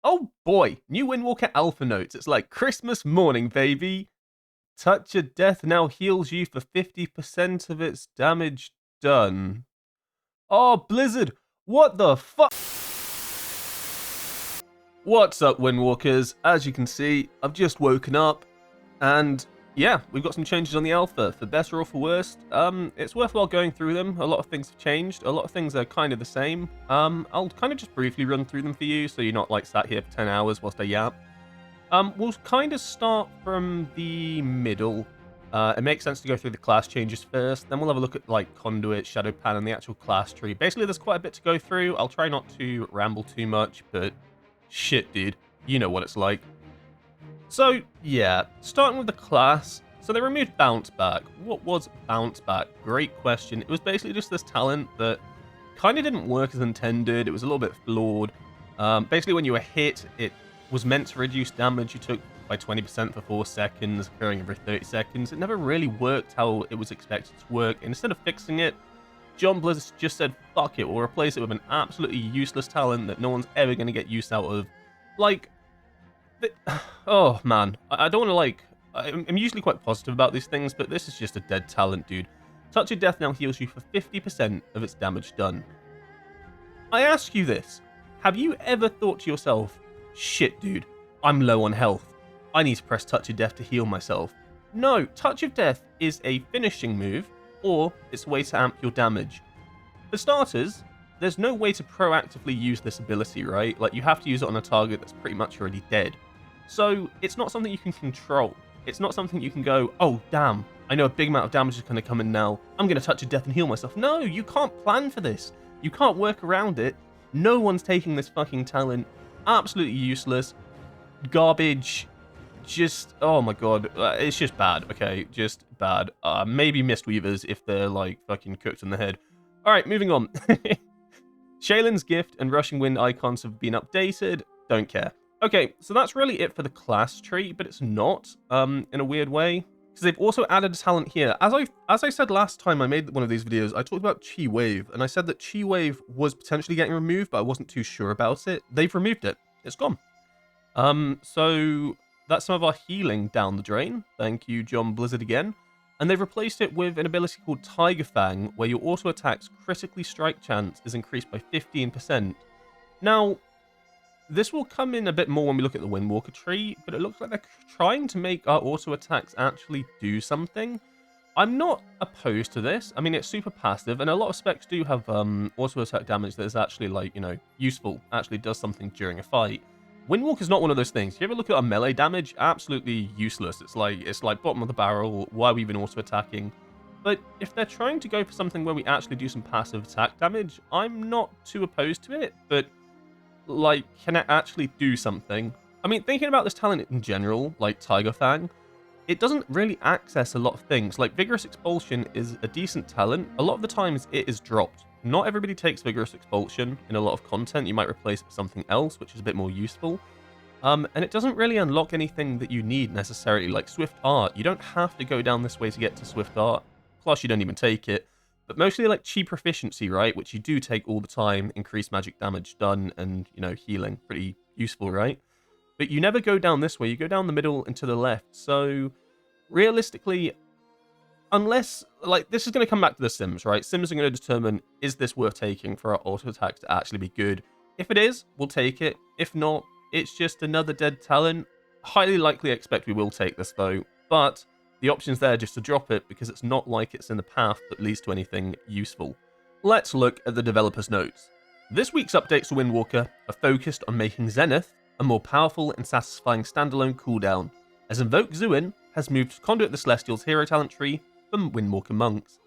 Oh boy, new Windwalker Alpha notes. It's like Christmas morning, baby. Touch of Death now heals you for 50% of its damage done. Oh, Blizzard, what the fuck? What's up, Windwalkers? As you can see, I've just woken up, and yeah, we've got some changes on the alpha, for better or for worse. It's worthwhile going through them. A lot of things have changed. A lot of things are kind of the same. I'll kind of just briefly run through them for you, so you're not like sat here for 10 hours whilst I yap. We'll kind of start from the middle. It makes sense to go through the class changes first, then we'll have a look at like Conduit, Shadow Pan, and the actual class tree. Basically, there's quite a bit to go through. I'll try not to ramble too much, but shit, dude, you know what it's like. So, yeah, starting with the class. So they removed Bounce Back. What was Bounce Back? Great question. It was basically just this talent that kind of didn't work as intended. It was a little bit flawed. Basically, when you were hit, it was meant to reduce damage you took by 20% for 4 seconds, occurring every 30 seconds. It never really worked how it was expected to work. And instead of fixing it, John Blizzard just said, fuck it, we'll replace it with an absolutely useless talent that no one's ever going to get use out of. Like, oh man, I don't want to like, I'm usually quite positive about these things, but this is just a dead talent, dude. Touch of Death now heals you for 50% of its damage done. I ask you this, have you ever thought to yourself, shit dude, I'm low on health, I need to press Touch of Death to heal myself? No, Touch of Death is a finishing move, or it's a way to amp your damage. For starters, there's no way to proactively use this ability, right? Like, you have to use it on a target that's pretty much already dead. So, it's not something you can control. It's not something you can go, oh, damn, I know a big amount of damage is going to come in now. I'm going to Touch of Death and heal myself. No, you can't plan for this. You can't work around it. No one's taking this fucking talent. Absolutely useless. Garbage. Just, oh my god, it's just bad, okay? Just bad. Maybe Mistweavers if they're, like, fucking cooked in the head. Alright, moving on. Shaylin's Gift and Rushing Wind icons have been updated. Don't care. Okay, so that's really it for the class tree, but it's not, in a weird way. Because they've also added a talent here. As I said last time I made one of these videos, I talked about Chi Wave, and I said that Chi Wave was potentially getting removed, but I wasn't too sure about it. They've removed it. It's gone. So that's some of our healing down the drain. Thank you, John Blizzard, again. And they've replaced it with an ability called Tiger Fang, where your auto attack's critically strike chance is increased by 15%. Now, this will come in a bit more when we look at the Windwalker tree, but it looks like they're trying to make our auto attacks actually do something. I'm not opposed to this. I mean, it's super passive, and a lot of specs do have auto attack damage that is actually, like, you know, useful, actually does something during a fight. Windwalker's not one of those things. If you ever look at our melee damage, absolutely useless. It's like bottom of the barrel, why are we even auto-attacking? But if they're trying to go for something where we actually do some passive attack damage, I'm not too opposed to it, but, like, can it actually do something? I mean, thinking about this talent in general, like Tiger Fang, it doesn't really access a lot of things. Like, Vigorous Expulsion is a decent talent. A lot of the times it is dropped. Not everybody takes Vigorous Expulsion in a lot of content. You might replace it with something else, which is a bit more useful. And it doesn't really unlock anything that you need necessarily, like Swift Art. You don't have to go down this way to get to Swift Art. Plus, you don't even take it. But mostly like Chi Proficiency, right? Which you do take all the time. Increased magic damage done and, you know, healing. Pretty useful, right? But you never go down this way. You go down the middle and to the left. So, realistically, unless, like, this is going to come back to the Sims, right? Sims are going to determine, is this worth taking for our auto attack to actually be good? If it is, we'll take it. If not, it's just another dead talent. Highly likely expect we will take this, though. But the option's there just to drop it, because it's not like it's in the path that leads to anything useful. Let's look at the developer's notes. This week's updates to Windwalker are focused on making Zenith a more powerful and satisfying standalone cooldown, as Invoke Zuin has moved Conduit the Celestial's hero talent tree from Windwalker Monks.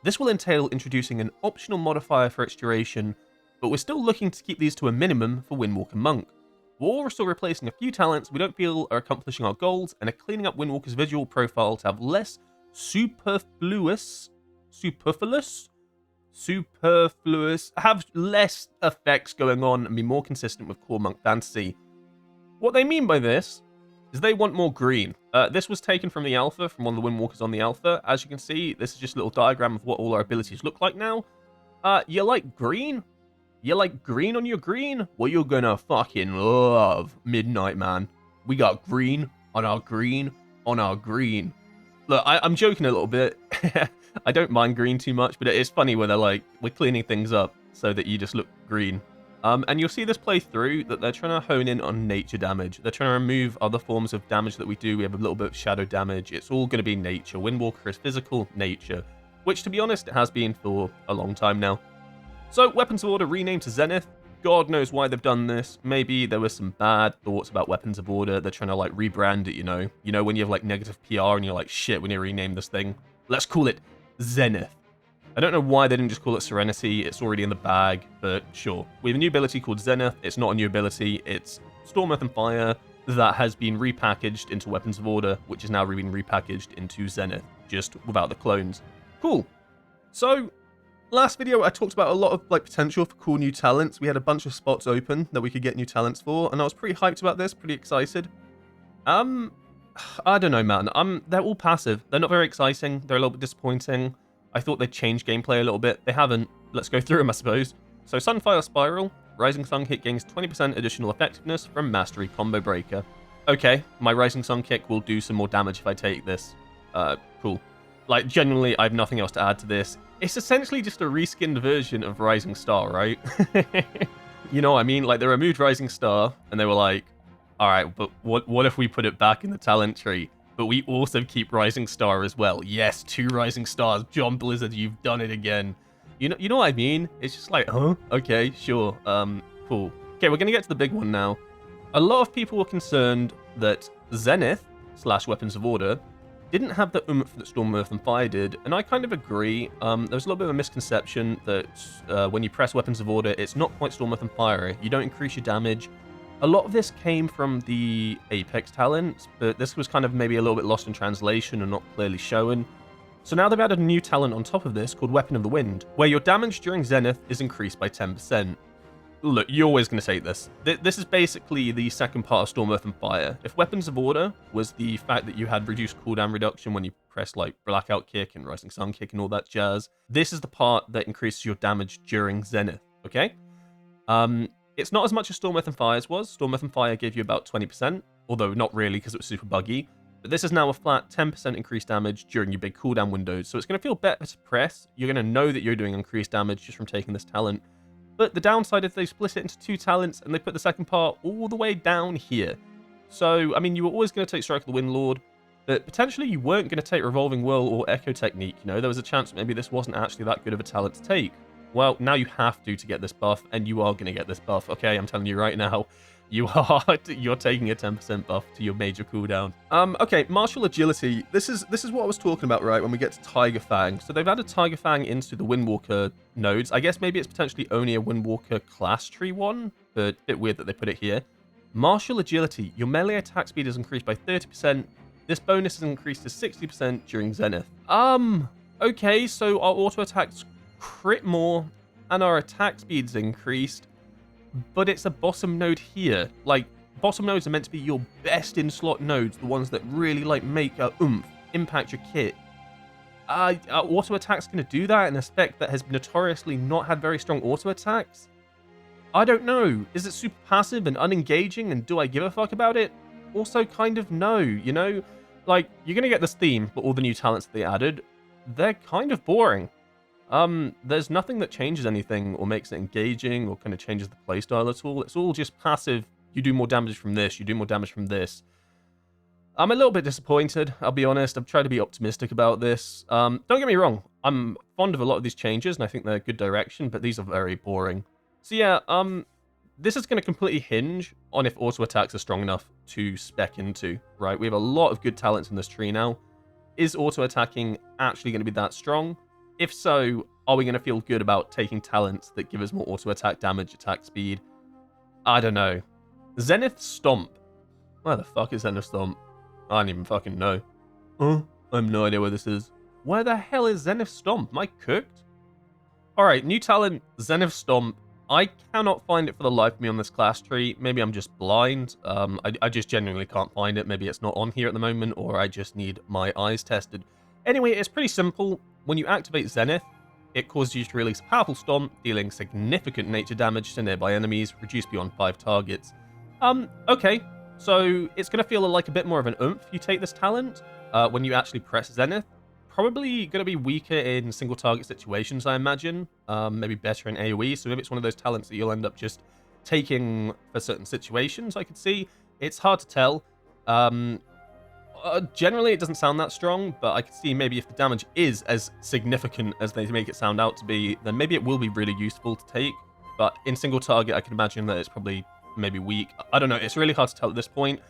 This will entail introducing an optional modifier for its duration, but we're still looking to keep these to a minimum for Windwalker Monk. We're also replacing a few talents we don't feel are accomplishing our goals, and are cleaning up Windwalker's visual profile to have less have less effects going on and be more consistent with core monk fantasy. What they mean by this is they want more green. This was taken from the alpha, from one of the Windwalkers on the alpha. As you can see, this is just a little diagram of what all our abilities look like now. You like green? You like green on your green? Well, you're gonna fucking love Midnight, man. We got green on our green on our green. Look, I'm joking a little bit. I don't mind green too much, but it's funny when they're like, we're cleaning things up so that you just look green. And you'll see this play through that they're trying to hone in on nature damage. They're trying to remove other forms of damage that we do. We have a little bit of shadow damage. It's all going to be nature. Windwalker is physical nature, which, to be honest, it has been for a long time now. So, Weapons of Order renamed to Zenith. God knows why they've done this. Maybe there were some bad thoughts about Weapons of Order. They're trying to, like, rebrand it, you know? You know, when you have, like, negative PR and you're like, shit, we need to rename this thing. Let's call it Zenith. I don't know why they didn't just call it Serenity. It's already in the bag, but sure. We have a new ability called Zenith. It's not a new ability. It's Storm, Earth, and Fire that has been repackaged into Weapons of Order, which is now being repackaged into Zenith, just without the clones. Cool. So, last video I talked about a lot of like potential for cool new talents. We had a bunch of spots open that we could get new talents for, and I was pretty hyped about this, pretty excited. I don't know, man. They're all passive. They're not very exciting. They're a little bit disappointing. I thought they'd change gameplay a little bit. They haven't. Let's go through them, I suppose. So, Sunfire Spiral. Rising Sun Kick gains 20% additional effectiveness from Mastery Combo Breaker. Okay, my Rising Sun Kick will do some more damage if I take this. Cool. Like, genuinely, I have nothing else to add to this. It's essentially just a reskinned version of Rising Star, right? You know what I mean? Like, they removed Rising Star, and they were like, alright, but what if we put it back in the talent tree? But we also keep Rising Star as well. Yes, 2 Rising Stars. John Blizzard, you've done it again. You know what I mean? It's just like, huh? Okay, sure. Cool. Okay, we're gonna get to the big one now. A lot of people were concerned that Zenith / Weapons of Order didn't have the oomph that Storm, Earth, and Fire did, and I kind of agree. There's a little bit of a misconception that when you press Weapons of Order, it's not quite Storm, Earth, and Fire. You don't increase your damage. A lot of this came from the Apex talent, but this was kind of maybe a little bit lost in translation and not clearly shown. So now they've added a new talent on top of this called Weapon of the Wind, where your damage during Zenith is increased by 10%. Look, you're always going to take this. This is basically the second part of Storm, Earth, and Fire. If Weapons of Order was the fact that you had reduced cooldown reduction when you press like Blackout Kick and Rising Sun Kick and all that jazz, this is the part that increases your damage during Zenith, okay? It's not as much as Storm, Earth, and Fire's was. Storm, Earth, and Fire gave you about 20%, although not really because it was super buggy. But this is now a flat 10% increased damage during your big cooldown windows, so it's going to feel better to press. You're going to know that you're doing increased damage just from taking this talent. But the downside is they split it into 2 talents, and they put the second part all the way down here. So, I mean, you were always going to take Strike of the Windlord, but potentially you weren't going to take Revolving Whirl or Echo Technique, you know? There was a chance maybe this wasn't actually that good of a talent to take. Well, now you have to get this buff, and you are going to get this buff, okay? I'm telling you right now, you're taking a 10% buff to your major cooldown. Okay, Martial Agility. This is what I was talking about, right, when we get to Tiger Fang. So they've added Tiger Fang into the Windwalker nodes. I guess maybe it's potentially only a Windwalker class tree one, but a bit weird that they put it here. Martial Agility. Your melee attack speed is increased by 30%. This bonus is increased to 60% during Zenith. Okay, so our auto attacks crit more, and our attack speed's increased, but it's a bottom node here. Like, bottom nodes are meant to be your best in-slot nodes, the ones that really, like, make a oomph, impact your kit. Auto attack's gonna do that in a spec that has notoriously not had very strong auto attacks? I don't know. Is it super passive and unengaging, and do I give a fuck about it? Also, kind of no, you know? Like, you're gonna get this theme, but all the new talents that they added, they're kind of boring. There's nothing that changes anything or makes it engaging or kind of changes the playstyle at all. It's all just passive. You do more damage from this, you do more damage from this. I'm a little bit disappointed, I'll be honest. I've tried to be optimistic about this. Don't get me wrong, I'm fond of a lot of these changes and I think they're a good direction, but these are very boring. So yeah, this is going to completely hinge on if auto attacks are strong enough to spec into, right? We have a lot of good talents in this tree now. Is auto attacking actually going to be that strong? If so, are we going to feel good about taking talents that give us more auto attack damage, attack speed? I don't know. Zenith Stomp. Where the fuck is Zenith Stomp? I don't even fucking know. I have no idea where this is. Where the hell is Zenith Stomp? Am I cooked? Alright, new talent, Zenith Stomp. I cannot find it for the life of me on this class tree. Maybe I'm just blind. I just genuinely can't find it. Maybe it's not on here at the moment, or I just need my eyes tested. Anyway, it's pretty simple. When you activate Zenith, It causes you to release a powerful stomp, dealing significant nature damage to nearby enemies, reduced beyond 5 targets. Okay, so it's going to feel like a bit more of an oomph you take this talent when you actually press Zenith. Probably going to be weaker in single target situations, I imagine. Maybe better in AoE, so maybe it's one of those talents that you'll end up just taking for certain situations, I could see. It's hard to tell. Generally, it doesn't sound that strong, but I can see maybe if the damage is as significant as they make it sound out to be, then maybe it will be really useful to take. But in single target, I can imagine that it's probably maybe weak. I don't know. It's really hard to tell at this point.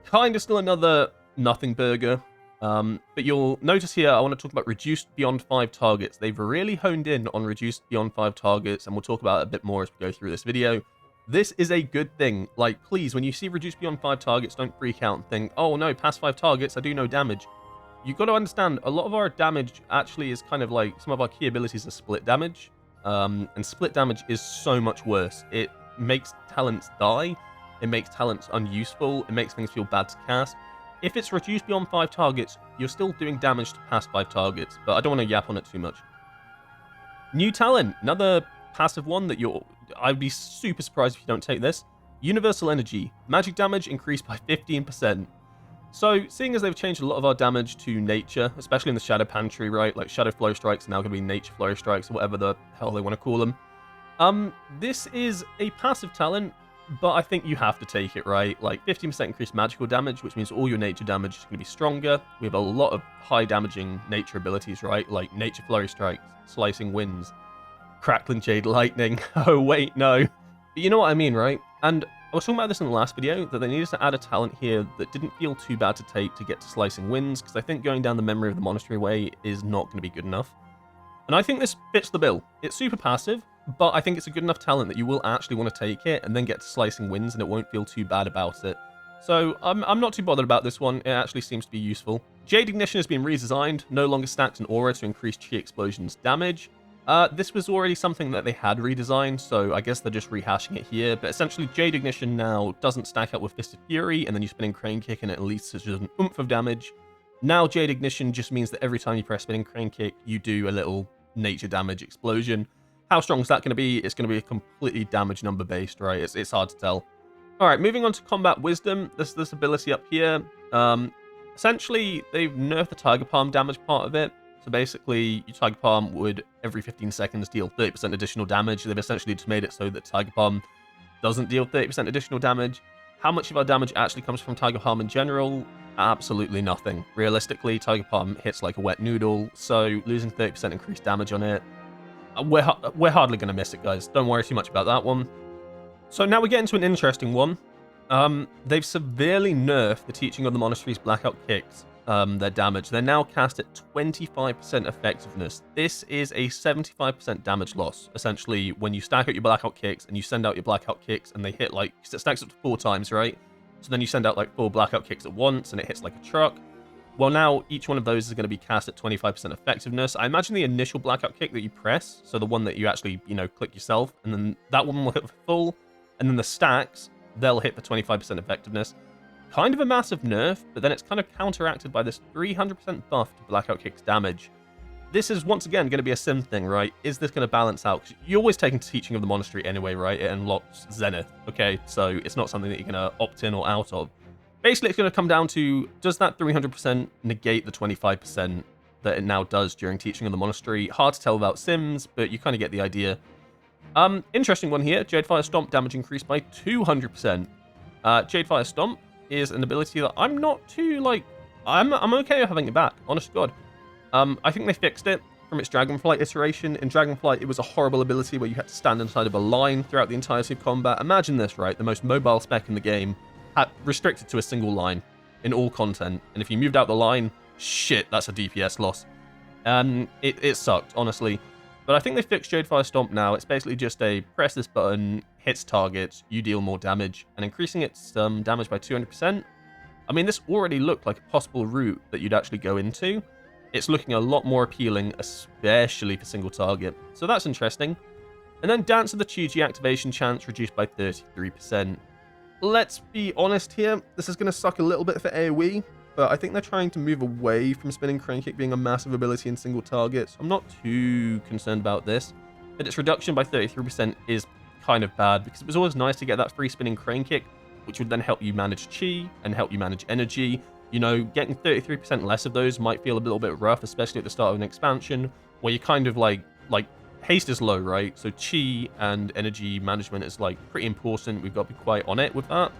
Kind of still another nothing burger. But you'll notice here, I want to talk about reduced beyond 5 targets. They've really honed in on reduced beyond 5 targets, and we'll talk about it a bit more as we go through this video. This is a good thing. Like, please, when you see reduced beyond 5 targets, don't freak out and think, oh no, past 5 targets, I do no damage. You've got to understand, a lot of our damage actually is kind of like, some of our key abilities are split damage. And split damage is so much worse. It makes talents die, it makes talents unuseful, it makes things feel bad to cast. If it's reduced beyond 5 targets, you're still doing damage to past 5 targets, but I don't want to yap on it too much. New talent, another passive one that I'd be super surprised if you don't take this. Universal Energy. Magic damage increased by 15%. So, seeing as they've changed a lot of our damage to nature, especially in the Shadow Pantry, right? Like, Shadow Flow Strikes are now going to be Nature Flow Strikes, or whatever the hell they want to call them. This is a passive talent, but I think you have to take it, right? Like, 15% increased magical damage, which means all your nature damage is going to be stronger. We have a lot of high damaging nature abilities, right? Like Nature Flurry Strikes, Slicing Winds, Crackling Jade Lightning. Oh, wait, no. But you know what I mean, right? And I was talking about this in the last video, that they needed to add a talent here that didn't feel too bad to take to get to Slicing Winds, because I think going down the Memory of the Monastery way is not going to be good enough. And I think this fits the bill. It's super passive, but I think it's a good enough talent that you will actually want to take it and then get to Slicing Winds and it won't feel too bad about it. So I'm not too bothered about this one. It actually seems to be useful. Jade Ignition has been redesigned, no longer stacked an aura to increase Chi Explosion's damage. This was already something that they had redesigned, so I guess they're just rehashing it here. But essentially, Jade Ignition now doesn't stack up with Fisted Fury, and then you spinning Crane Kick and it at least it's just an oomph of damage. Now Jade Ignition just means that every time you press spinning Crane Kick, you do a little nature damage explosion. How strong is that going to be? It's going to be a completely damage number based, right? It's hard to tell. All right, moving on to Combat Wisdom. This ability up here. Essentially, they've nerfed the Tiger Palm damage part of it. So basically, your Tiger Palm would, every 15 seconds, deal 30% additional damage. They've essentially just made it so that Tiger Palm doesn't deal 30% additional damage. How much of our damage actually comes from Tiger Palm in general? Absolutely nothing. Realistically, Tiger Palm hits like a wet noodle, so losing 30% increased damage on it, we're hardly going to miss it, guys. Don't worry too much about that one. So now we get into an interesting one. They've severely nerfed the Teaching of the Monastery's Blackout Kicks, their damage. They're now cast at 25% effectiveness. This is a 75% damage loss, essentially, when you stack out your Blackout Kicks and you send out your Blackout Kicks and they hit like, it stacks up to 4 times, right? So then you send out like 4 Blackout Kicks at once and it hits like a truck. Well, now each one of those is going to be cast at 25% effectiveness. I imagine the initial Blackout Kick that you press, so the one that you actually, click yourself, and then that one will hit for full, and then the stacks, they'll hit for 25% effectiveness. Kind of a massive nerf, but then it's kind of counteracted by this 300% buff to Blackout Kick's damage. This is, once again, going to be a sim thing, right? Is this going to balance out? Because you're always taking Teaching of the Monastery anyway, right? It unlocks Zenith, okay? So it's not something that you're going to opt in or out of. Basically, it's going to come down to, does that 300% negate the 25% that it now does during Teaching of the Monastery? Hard to tell without sims, but you kind of get the idea. Interesting one here. Jadefire Stomp damage increased by 200%. Jadefire Stomp is an ability that I'm not too, I'm okay with having it back, honest to God. I think they fixed it from its Dragonflight iteration. In Dragonflight, it was a horrible ability where you had to stand inside of a line throughout the entirety of combat. Imagine this, right? The most mobile spec in the game, restricted to a single line in all content. And if you moved out the line, shit, that's a DPS loss. It sucked, honestly. But I think they fixed Jadefire Stomp now. It's basically just a press this button, hits targets, you deal more damage, and increasing its damage by 200%. I mean, this already looked like a possible route that you'd actually go into. It's looking a lot more appealing, especially for single target. So that's interesting. And then Dance of the Chi-Ji activation chance reduced by 33%. Let's be honest here, this is going to suck a little bit for AoE. but I think they're trying to move away from spinning crane kick being a massive ability in single targets. I'm not too concerned about this, but its reduction by 33% is kind of bad, because it was always nice to get that free spinning crane kick, which would then help you manage chi and help you manage energy. You know, getting 33% less of those might feel a little bit rough, especially at the start of an expansion, where you kind of like haste is low, right? So chi and energy management is like pretty important. We've got to be quite on it with that.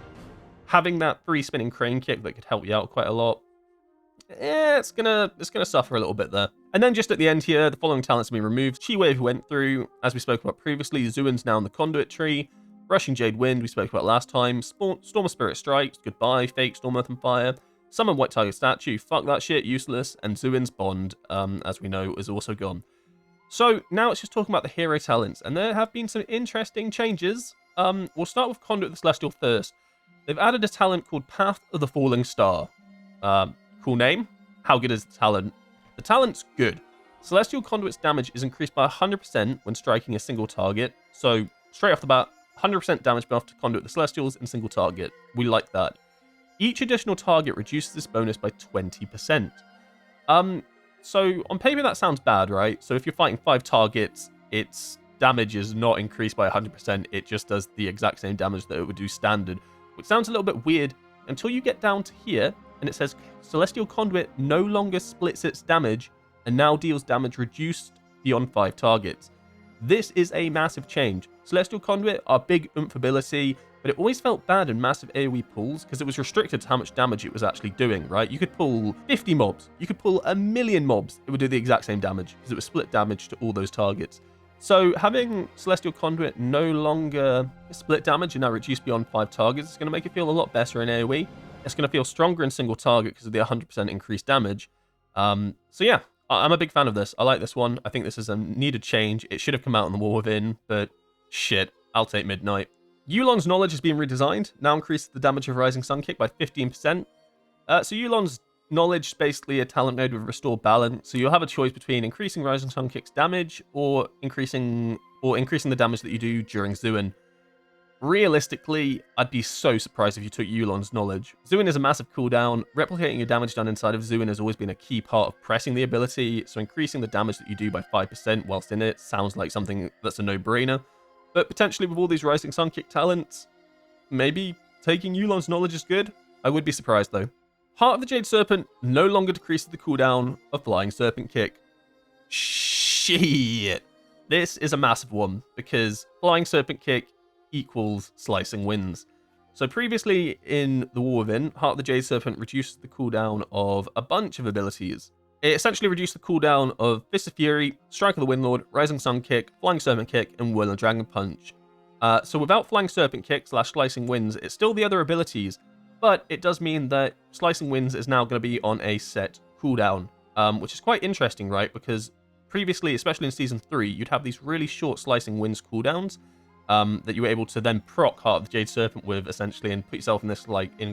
Having that free spinning crane kick that could help you out quite a lot, it's gonna suffer a little bit there. And then just at the end here, the following talents have been removed. Chi Wave went through, as we spoke about previously. Zuin's now in the Conduit tree. Rushing Jade Wind, we spoke about last time. Storm of Spirit Strikes, goodbye. Fake Storm Earth and Fire. Summon White Tiger Statue, fuck that shit, useless. And Zuin's Bond, as we know, is also gone. So now it's just talking about the hero talents, and there have been some interesting changes. We'll start with Conduit the Celestial first. They've added a talent called Path of the Falling Star. Cool name. How good is the talent? The talent's good. Celestial Conduit's damage is increased by 100% when striking a single target. So straight off the bat, 100% damage buff to Conduit the Celestials in single target. We like that. Each additional target reduces this bonus by 20%. So on paper that sounds bad, right? So if you're fighting 5 targets, its damage is not increased by 100%. It just does the exact same damage that it would do standard, which sounds a little bit weird until you get down to here and it says Celestial Conduit no longer splits its damage and now deals damage reduced beyond 5 targets. This is a massive change. Celestial Conduit are big oomph ability, but it always felt bad in massive AoE pulls because it was restricted to how much damage it was actually doing, right? You could pull 50 mobs, you could pull 1,000,000 mobs, it would do the exact same damage because it was split damage to all those targets. So having Celestial Conduit no longer split damage and now reduced beyond 5 targets is going to make it feel a lot better in AoE. It's going to feel stronger in single target because of the 100% increased damage. So yeah, I'm a big fan of this. I like this one. I think this is a needed change. It should have come out in the War Within, but shit, I'll take Midnight. Yulon's Knowledge has been redesigned, now increases the damage of Rising Sun Kick by 15%. So Yulon's Knowledge is basically a talent node with Restore Balance, so you'll have a choice between increasing Rising Sun Kick's damage or increasing the damage that you do during Zuin. Realistically, I'd be so surprised if you took Yulon's Knowledge. Zuin is a massive cooldown. Replicating your damage done inside of Zuin has always been a key part of pressing the ability, so increasing the damage that you do by 5% whilst in it sounds like something that's a no-brainer. But potentially with all these Rising Sun Kick talents, maybe taking Yulon's Knowledge is good? I would be surprised though. Heart of the Jade Serpent no longer decreases the cooldown of Flying Serpent Kick. Shit. This is a massive one, because Flying Serpent Kick equals Slicing Winds. So previously in the War Within, Heart of the Jade Serpent reduced the cooldown of a bunch of abilities. It essentially reduced the cooldown of Fist of Fury, Strike of the Windlord, Rising Sun Kick, Flying Serpent Kick, and Whirling Dragon Punch. So without Flying Serpent Kick / Slicing Winds, it's still the other abilities, but it does mean that Slicing Winds is now going to be on a set cooldown, which is quite interesting, right? Because previously, especially in Season 3, you'd have these really short Slicing Winds cooldowns that you were able to then proc Heart of the Jade Serpent with, essentially, and put yourself in this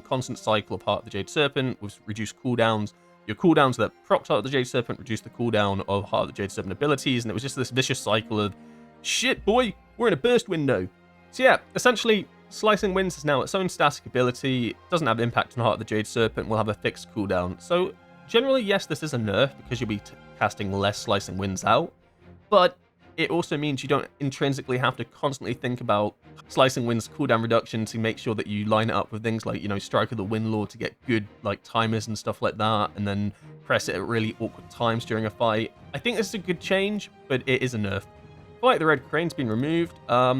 constant cycle of Heart of the Jade Serpent with reduced cooldowns. Your cooldowns that proc Heart of the Jade Serpent reduced the cooldown of Heart of the Jade Serpent abilities, and it was just this vicious cycle of, shit boy, we're in a burst window. So yeah, essentially, Slicing Winds is now its own static ability. It doesn't have impact on Heart of the Jade Serpent, will have a fixed cooldown. So generally, yes, this is a nerf because you'll be casting less Slicing Winds out, but it also means you don't intrinsically have to constantly think about Slicing Winds cooldown reduction to make sure that you line it up with things like, Strike of the Windlord to get good timers and stuff like that, and then press it at really awkward times during a fight. I think this is a good change, but it is a nerf. Flight of the Red Crane's been removed. I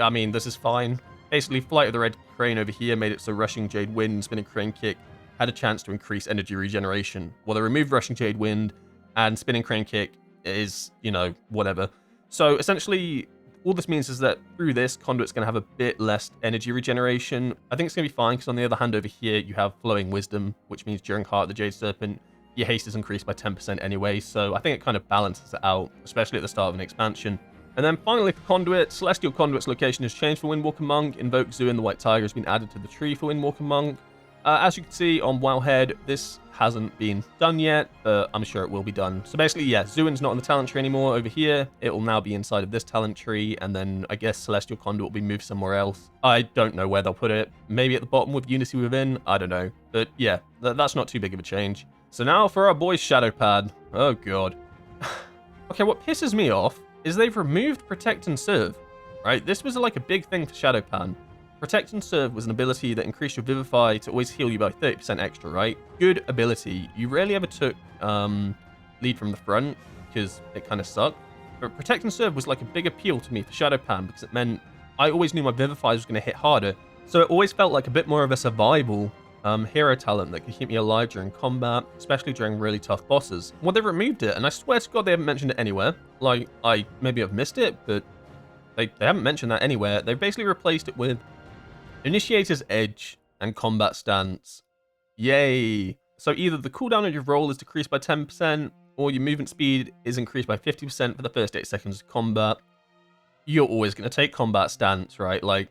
mean, this is fine. Basically, Flight of the Red Crane over here made it so Rushing Jade Wind and Spinning Crane Kick had a chance to increase energy regeneration. Well, they removed Rushing Jade Wind, and Spinning Crane Kick is, whatever. So essentially, all this means is that through this, Conduit's going to have a bit less energy regeneration. I think it's going to be fine, because on the other hand over here, you have Flowing Wisdom, which means during Heart of the Jade Serpent, your haste is increased by 10% anyway, so I think it kind of balances it out, especially at the start of an expansion. And then finally for Conduit, Celestial Conduit's location has changed for Windwalker Monk. Invoke Zuin the White Tiger has been added to the tree for Windwalker Monk. As you can see on Wowhead, this hasn't been done yet, but I'm sure it will be done. So basically, yeah, Zuin's not in the talent tree anymore over here. It will now be inside of this talent tree, and then I guess Celestial Conduit will be moved somewhere else. I don't know where they'll put it. Maybe at the bottom with Unity Within? I don't know. But yeah, that's not too big of a change. So now for our boy Shadowpan. Oh god. Okay, what pisses me off is they've removed Protect and Serve, right? This was like a big thing for Shadowpan. Protect and Serve was an ability that increased your Vivify to always heal you by 30% extra, right? Good ability. You rarely ever took lead from the front because it kind of sucked. But Protect and Serve was like a big appeal to me for Shadowpan because it meant I always knew my Vivify was going to hit harder. So it always felt like a bit more of a survival hero talent that could keep me alive during combat, especially during really tough bosses. Well, they removed it, and I swear to God they haven't mentioned it anywhere. Like, I maybe have missed it, but they haven't mentioned that anywhere. They've basically replaced it with Initiator's Edge and Combat Stance. Yay! So either the cooldown of your roll is decreased by 10%, or your movement speed is increased by 50% for the first 8 seconds of combat. You're always going to take Combat Stance, right? Like,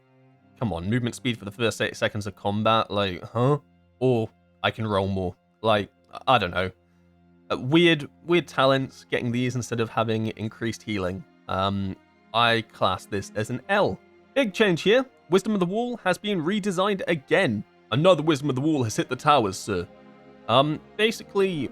come on, movement speed for the first 8 seconds of combat, like, huh? Or I can roll more. Like, I don't know. Weird talents, getting these instead of having increased healing. I class this as an L. Big change here. Wisdom of the Wall has been redesigned again. Another Wisdom of the Wall has hit the towers, sir. Basically,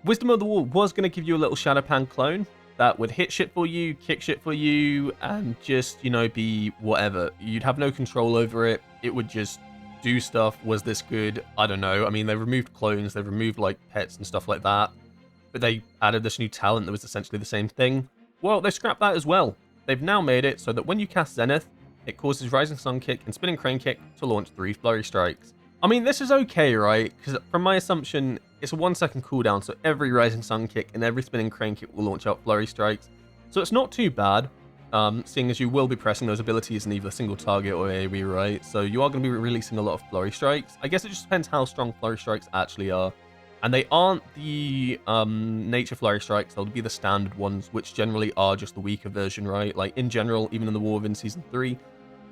Wisdom of the Wall was going to give you a little Shadowpan clone that would hit shit for you, kick shit for you, and just, you know, be whatever. You'd have no control over it. It would just do stuff. Was this good? I don't know. I mean, they removed clones, they removed, like, pets and stuff like that. But they added this new talent that was essentially the same thing. Well, they scrapped that as well. They've now made it so that when you cast Zenith, it causes Rising Sun Kick and Spinning Crane Kick to launch 3 Flurry Strikes. I mean, this is okay, right? Because from my assumption, it's a 1 second cooldown, so every Rising Sun Kick and every Spinning Crane Kick will launch out Flurry Strikes. So it's not too bad, seeing as you will be pressing those abilities in either single target or AoE, right? So you are going to be releasing a lot of Flurry Strikes. I guess it just depends how strong Flurry Strikes actually are. And they aren't the nature Flurry Strikes, they'll be the standard ones, which generally are just the weaker version, right? Like, in general, even in the War within Season 3,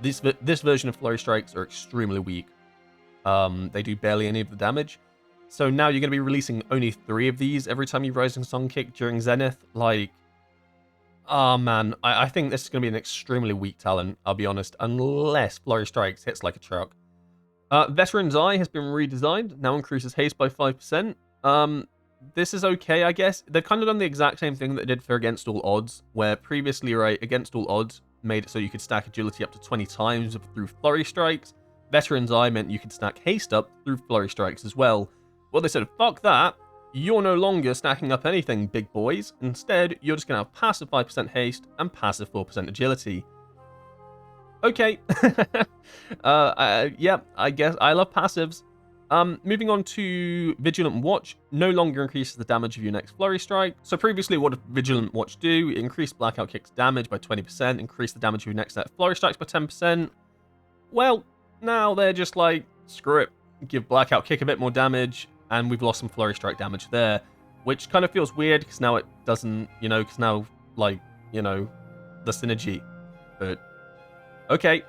this version of Flurry Strikes are extremely weak. They do barely any of the damage. So now you're going to be releasing only 3 of these every time you Rising Sun Kick during Zenith. Like, oh man, I think this is going to be an extremely weak talent, I'll be honest, unless Flurry Strikes hits like a truck. Veteran's Eye has been redesigned, now increases haste by 5%. This is okay, I guess. They've kind of done the exact same thing that they did for Against All Odds, where previously, right, Against All Odds made it so you could stack agility up to 20 times through Flurry Strikes. Veteran's Eye meant you could stack haste up through Flurry Strikes as well. Well, they said, fuck that. You're no longer stacking up anything, big boys. Instead, you're just going to have passive 5% haste and passive 4% agility. Okay. Yeah, I guess I love passives. Moving on to Vigilant Watch, no longer increases the damage of your next Flurry Strike. So previously, what did Vigilant Watch do? It increased Blackout Kick's damage by 20%, increased the damage of your next set of Flurry Strikes by 10%. Well, now they're just like, screw it, give Blackout Kick a bit more damage, and we've lost some Flurry Strike damage there, which kind of feels weird, because now it doesn't, you know, because now, like, you know, the synergy, but okay.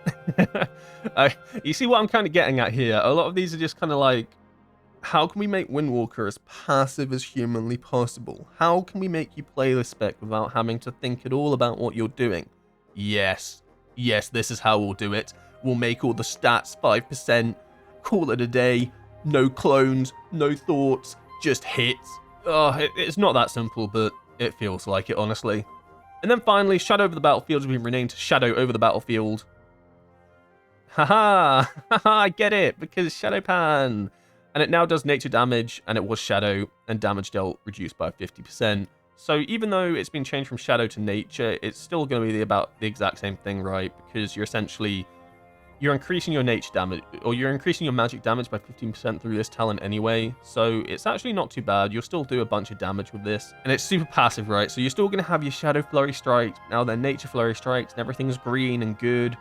You see what I'm kind of getting at here? A lot of these are just kind of like, how can we make Windwalker as passive as humanly possible? How can we make you play this spec without having to think at all about what you're doing? Yes, this is how we'll do it. We'll make all the stats 5%, call it a day, no clones, no thoughts, just hits. It's not that simple, but it feels like it, honestly. And then finally, Shadow Over the Battlefield has been renamed to Shadow Over the Battlefield. Haha, I get it, because Shadowpan. And it now does nature damage, and it was Shadow, and damage dealt reduced by 50%. So even though it's been changed from Shadow to nature, it's still going to be about the exact same thing, right? Because you're increasing your nature damage, or you're increasing your magic damage by 15% through this talent anyway, so it's actually not too bad. You'll still do a bunch of damage with this, and it's super passive, right? So you're still going to have your Shadow Flurry Strikes, now they're Nature Flurry Strikes, and everything's green and good,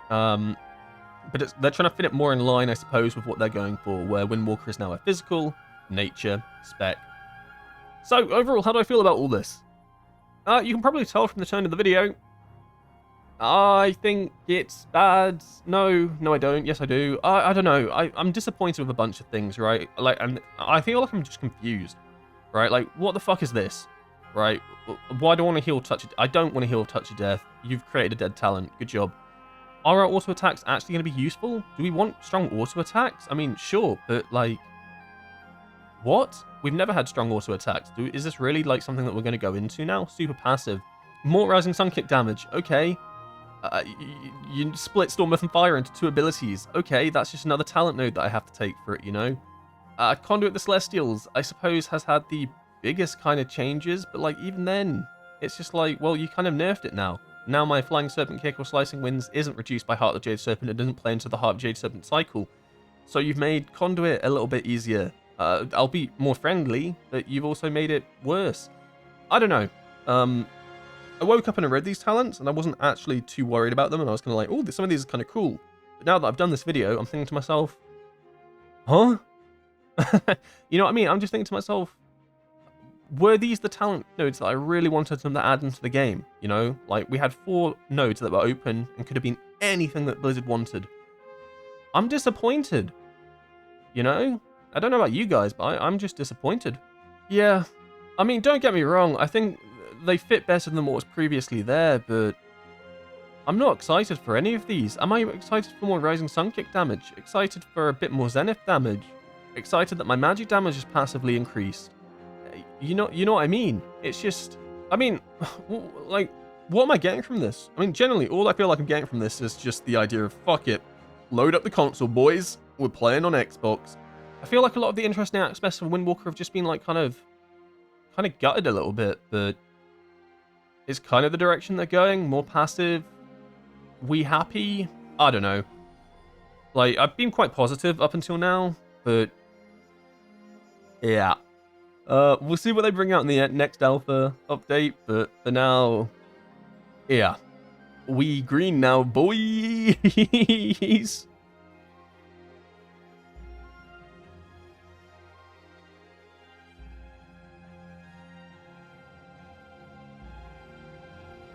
but they're trying to fit it more in line, I suppose, with what they're going for, where Windwalker is now a physical, nature, spec. So overall, how do I feel about all this? You can probably tell from the tone of the video, I think it's bad. No, I don't. Yes, I do. I don't know. I'm disappointed with a bunch of things, right? Like, I feel like I'm just confused, right? Like, what the fuck is this, right? Why do I want to heal Touch of... I don't want to heal Touch of Death. You've created a dead talent. Good job. Are our auto attacks actually going to be useful? Do we want strong auto attacks? I mean, sure, but like, what? We've never had strong auto attacks. Is this really like something that we're going to go into now? Super passive. More Rising Sun kick damage. Okay. You split Storm, Earth, and Fire into 2 abilities. Okay, that's just another talent node that I have to take for it, you know? Conduit the Celestials, I suppose, has had the biggest kind of changes, but like, even then, it's just like, well, you kind of nerfed it now. Now my Flying Serpent Kick or Slicing Winds isn't reduced by Heart of Jade Serpent. It doesn't play into the Heart of Jade Serpent cycle. So you've made Conduit a little bit easier. I'll be more friendly, but you've also made it worse. I don't know. I woke up and I read these talents, and I wasn't actually too worried about them, and I was kind of like, oh, some of these are kind of cool. But now that I've done this video, I'm thinking to myself, huh? You know what I mean? I'm just thinking to myself, were these the talent nodes that I really wanted them to add into the game? You know, like we had 4 nodes that were open and could have been anything that Blizzard wanted. I'm disappointed. You know? I don't know about you guys, but I'm just disappointed. Yeah. I mean, don't get me wrong. I think they fit better than what was previously there, but I'm not excited for any of these. Am I excited for more Rising Sun kick damage? Excited for a bit more Zenith damage? Excited that my magic damage is passively increased? You know what I mean? It's just, I mean, like, what am I getting from this? I mean, generally, all I feel like I'm getting from this is just the idea of, fuck it, load up the console, boys. We're playing on Xbox. I feel like a lot of the interesting aspects of Windwalker have just been, like, kind of gutted a little bit, but it's kind of the direction they're going. More passive. We happy? I don't know. Like, I've been quite positive up until now, but yeah. We'll see what they bring out in the next alpha update, but for now, yeah. We green now, boys!